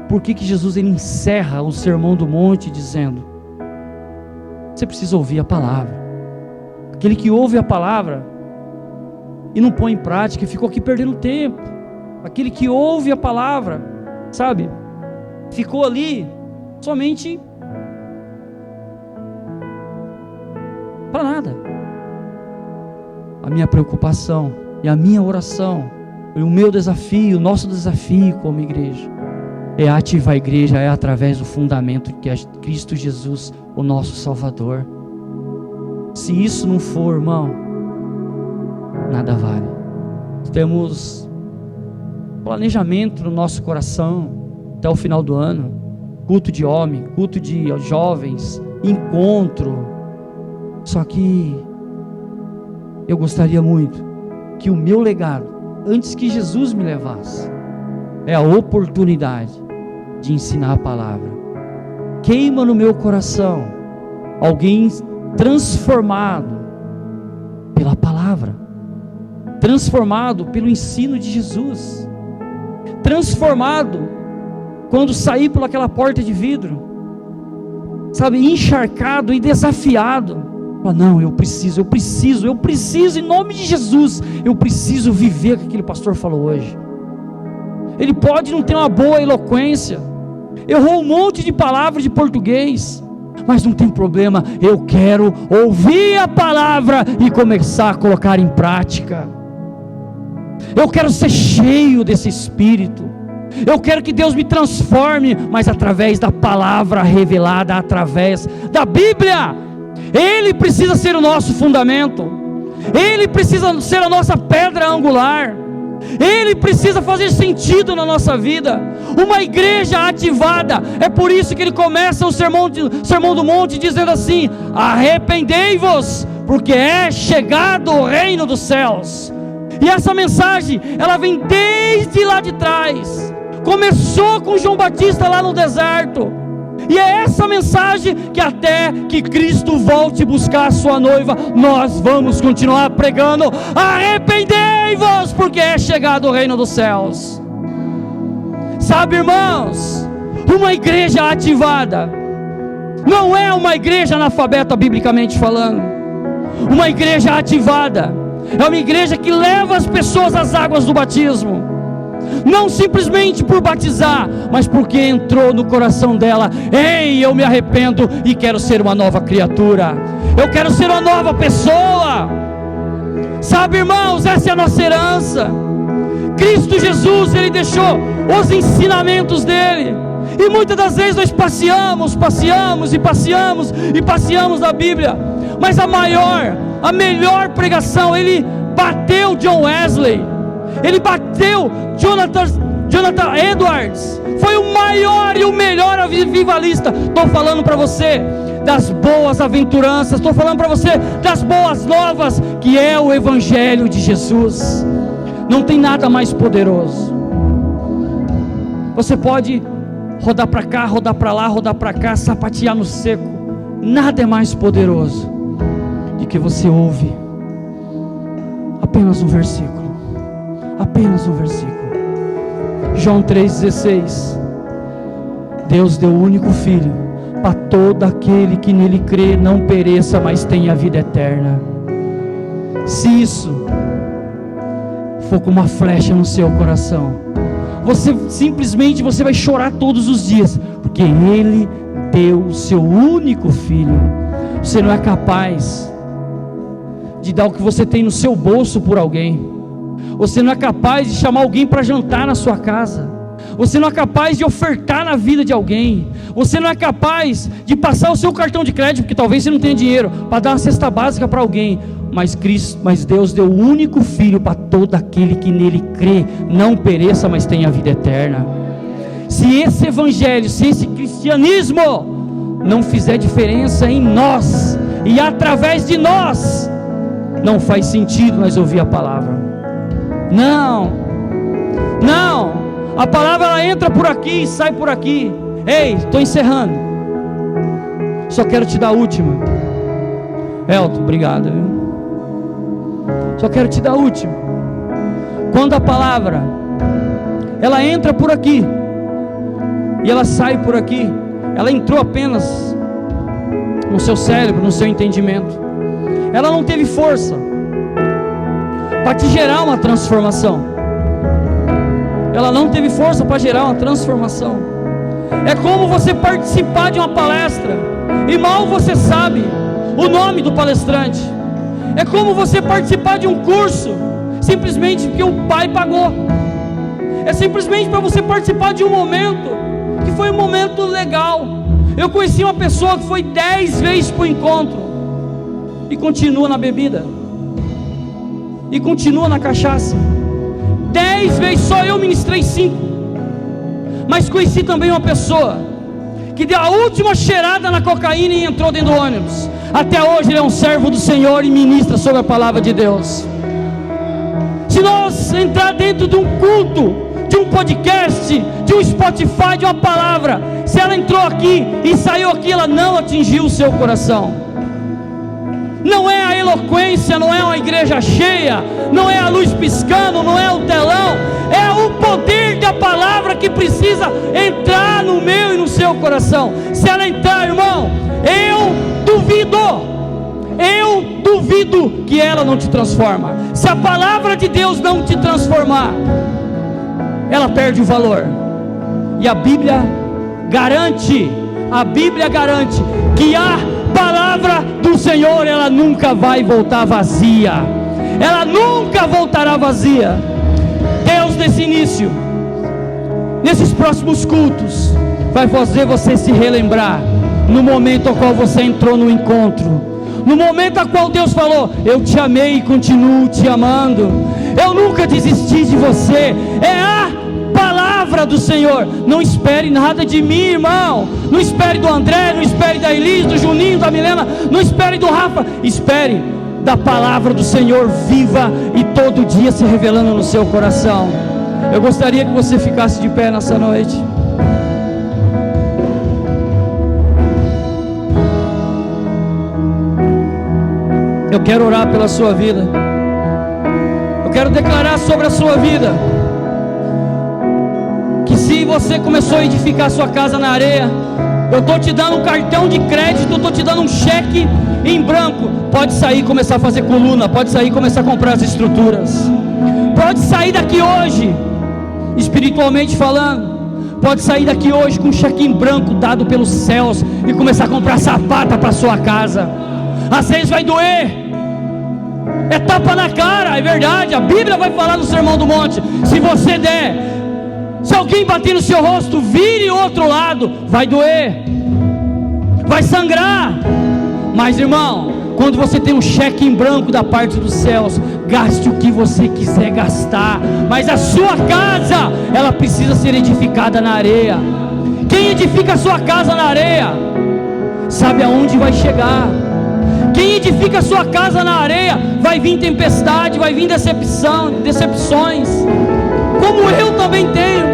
por que Jesus ele encerra o Sermão do Monte dizendo: você precisa ouvir a palavra. Aquele que ouve a palavra e não põe em prática, ficou aqui perdendo tempo. Aquele que ouve a palavra, sabe, ficou ali somente para nada. A minha preocupação e a minha oração, e o meu desafio, o nosso desafio como igreja, é ativar a igreja, é através do fundamento que é Cristo Jesus, o nosso Salvador. Se isso não for, irmão, nada vale. Temos planejamento no nosso coração até o final do ano, culto de homem, culto de jovens, encontro. Só que eu gostaria muito que o meu legado, antes que Jesus me levasse, é a oportunidade de ensinar a palavra. Queima no meu coração alguém transformado pela palavra, transformado pelo ensino de Jesus, transformado quando sair por aquela porta de vidro, sabe, encharcado e desafiado. Não, eu preciso, em nome de Jesus, eu preciso viver o que aquele pastor falou hoje. Ele pode não ter uma boa eloquência, errou um monte de palavras de português, mas não tem problema, eu quero ouvir a palavra e começar a colocar em prática. Eu quero ser cheio desse Espírito, eu quero que Deus me transforme, mas através da palavra revelada, através da Bíblia. Ele precisa ser o nosso fundamento, Ele precisa ser a nossa pedra angular, Ele precisa fazer sentido na nossa vida. Uma igreja ativada, é por isso que ele começa o sermão do monte dizendo assim: arrependei-vos, porque é chegado o reino dos céus. E essa mensagem, ela vem desde lá de trás, começou com João Batista lá no deserto, e é essa mensagem que até que Cristo volte buscar a sua noiva, nós vamos continuar pregando: arrependei-vos, porque é chegado o reino dos céus. Sabe, irmãos, uma igreja ativada não é uma igreja analfabeta biblicamente falando. Uma igreja ativada é uma igreja que leva as pessoas às águas do batismo, não simplesmente por batizar, mas porque entrou no coração dela: ei, eu me arrependo e quero ser uma nova criatura, eu quero ser uma nova pessoa. Sabe, irmãos, essa é a nossa herança. Cristo Jesus, Ele deixou os ensinamentos dEle, e muitas das vezes nós passeamos da Bíblia, mas a melhor pregação, Ele bateu John Wesley, Ele bateu Jonathan Edwards, foi o maior e o melhor avivalista. Estou falando para você das boas aventuranças, estou falando para você das boas novas, que é o Evangelho de Jesus. Não tem nada mais poderoso. Você pode rodar para cá, rodar para lá, rodar para cá, sapatear no seco, nada é mais poderoso do que você ouve apenas um versículo. João 3,16: Deus deu o único Filho, para todo aquele que nele crê não pereça, mas tenha a vida eterna. Se isso for como uma flecha no seu coração, você vai chorar todos os dias, porque Ele deu o seu único Filho. Você não é capaz de dar o que você tem no seu bolso por alguém. Você não é capaz de chamar alguém para jantar na sua casa. Você não é capaz de ofertar na vida de alguém. Você não é capaz de passar o seu cartão de crédito, porque talvez você não tenha dinheiro, para dar uma cesta básica para alguém. Mas Deus deu o único Filho para todo aquele que nele crê não pereça, mas tenha a vida eterna. Se esse evangelho, se esse cristianismo não fizer diferença em nós e através de nós, não faz sentido nós ouvir a palavra. Não, a palavra ela entra por aqui e sai por aqui. Ei, estou encerrando, só quero te dar a última. Elton, obrigado, viu? Só quero te dar a última. Quando a palavra ela entra por aqui e ela sai por aqui, ela entrou apenas no seu cérebro, no seu entendimento, ela não teve força para te gerar uma transformação. Ela não teve força para gerar uma transformação. É como você participar de uma palestra e mal você sabe o nome do palestrante. É como você participar de um curso simplesmente porque o pai pagou. É simplesmente para você participar de um momento que foi um momento legal. Eu conheci uma pessoa que foi 10 vezes para o encontro e continua na bebida, e continua na cachaça. 10 vezes, só eu ministrei 5. Mas conheci também uma pessoa que deu a última cheirada na cocaína e entrou dentro do ônibus. Até hoje ele é um servo do Senhor e ministra sobre a palavra de Deus. Se nós entrar dentro de um culto de um podcast, de um Spotify, de uma palavra, se ela entrou aqui e saiu aqui, ela não atingiu o seu coração. Não é a eloquência, não é uma igreja cheia, não é a luz piscando, não é o telão, é o poder da palavra que precisa entrar no meu e no seu coração. Se ela entrar, irmão, eu duvido que ela não te transforma. Se a palavra de Deus não te transformar, ela perde o valor. E a Bíblia garante que a palavra do Senhor, ela nunca vai voltar vazia. Ela nunca voltará vazia. Deus, nesse início, nesses próximos cultos, vai fazer você se relembrar no momento ao qual você entrou no encontro, no momento ao qual Deus falou: eu te amei e continuo te amando, eu nunca desisti de você. É a palavra do Senhor. Não espere nada de mim, irmão. Não espere do André, não espere da Elis, do Juninho, da Milena, não espere do Rafa. Espere da palavra do Senhor viva e todo dia se revelando no seu coração. Eu gostaria que você ficasse de pé nessa noite. Eu quero orar pela sua vida. Eu quero declarar sobre a sua vida que se você começou a edificar a sua casa na areia, eu estou te dando um cartão de crédito, eu estou te dando um cheque em branco. Pode sair e começar a fazer coluna, pode sair e começar a comprar as estruturas. Pode sair daqui hoje, espiritualmente falando, pode sair daqui hoje com um cheque em branco dado pelos céus e começar a comprar sapata para sua casa. Às vezes vai doer, é tapa na cara, é verdade. A Bíblia vai falar no Sermão do Monte: se você der, se alguém bater no seu rosto, vire o outro lado. Vai doer, vai sangrar. Mas, irmão, quando você tem um cheque em branco da parte dos céus, gaste o que você quiser gastar, mas a sua casa, ela precisa ser edificada na areia. Quem edifica a sua casa na areia, sabe aonde vai chegar. Quem edifica a sua casa na areia, vai vir tempestade, vai vir decepções, como eu também tenho.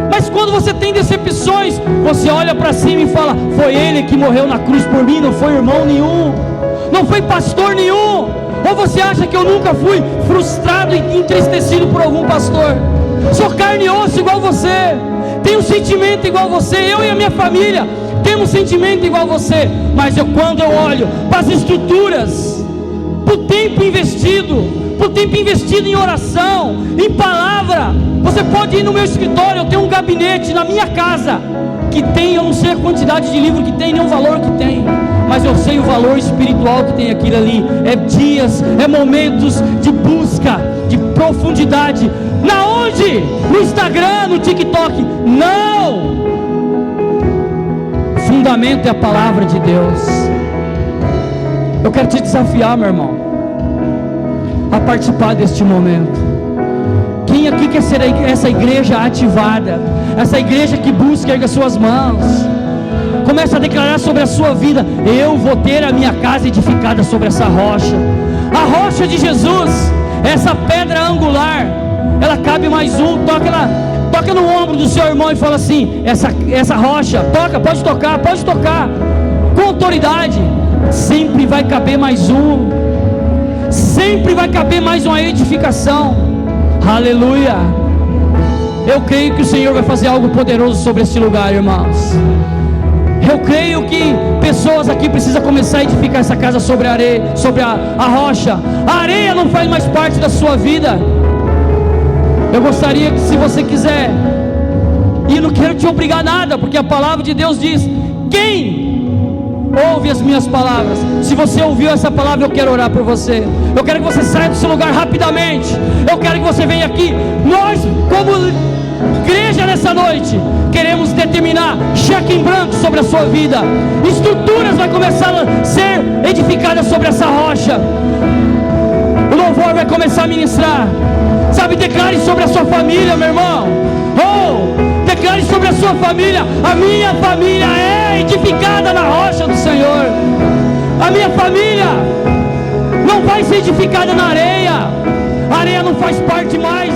Mas quando você tem decepções, você olha para cima e fala: foi Ele que morreu na cruz por mim, não foi irmão nenhum, não foi pastor nenhum. Ou você acha que eu nunca fui frustrado e entristecido por algum pastor? Sou carne e osso igual você, tenho sentimento igual você. Eu e a minha família temos sentimento igual você. Mas quando eu olho para as estruturas, para o tempo investido em oração, em palavra. Você pode ir no meu escritório, eu tenho um gabinete na minha casa que tem, eu não sei a quantidade de livro que tem, nem o valor que tem, mas eu sei o valor espiritual que tem aquilo ali. É dias, é momentos de busca, de profundidade. Na onde? No Instagram, no TikTok? Não! O fundamento é a palavra de Deus. Eu quero te desafiar, meu irmão, a participar deste momento. Quem aqui quer ser essa igreja ativada, essa igreja que busca, erga suas mãos, começa a declarar sobre a sua vida: eu vou ter a minha casa edificada sobre essa rocha. A rocha de Jesus, essa pedra angular, ela cabe mais um. Toca no ombro do seu irmão e fala assim: essa rocha, pode tocar com autoridade. Sempre vai caber mais um, sempre vai caber mais uma edificação. Aleluia. Eu creio que o Senhor vai fazer algo poderoso sobre esse lugar, irmãos. Eu creio que pessoas aqui precisam começar a edificar essa casa sobre a areia, sobre a rocha. A areia não faz mais parte da sua vida. Eu gostaria que, se você quiser, e eu não quero te obrigar a nada, porque a palavra de Deus diz: quem ouve as minhas palavras. Se você ouviu essa palavra, eu quero orar por você. Eu quero que você saia do seu lugar rapidamente. Eu quero que você venha aqui. Nós, como igreja nessa noite, queremos determinar cheque em branco sobre a sua vida. Estruturas vai começar a ser edificadas sobre essa rocha. O louvor vai começar a ministrar. Sabe, declare sobre a sua família, meu irmão. Declare sobre a sua família: a minha família é edificada na rocha do Senhor. A minha família não vai ser edificada na areia. A areia não faz parte mais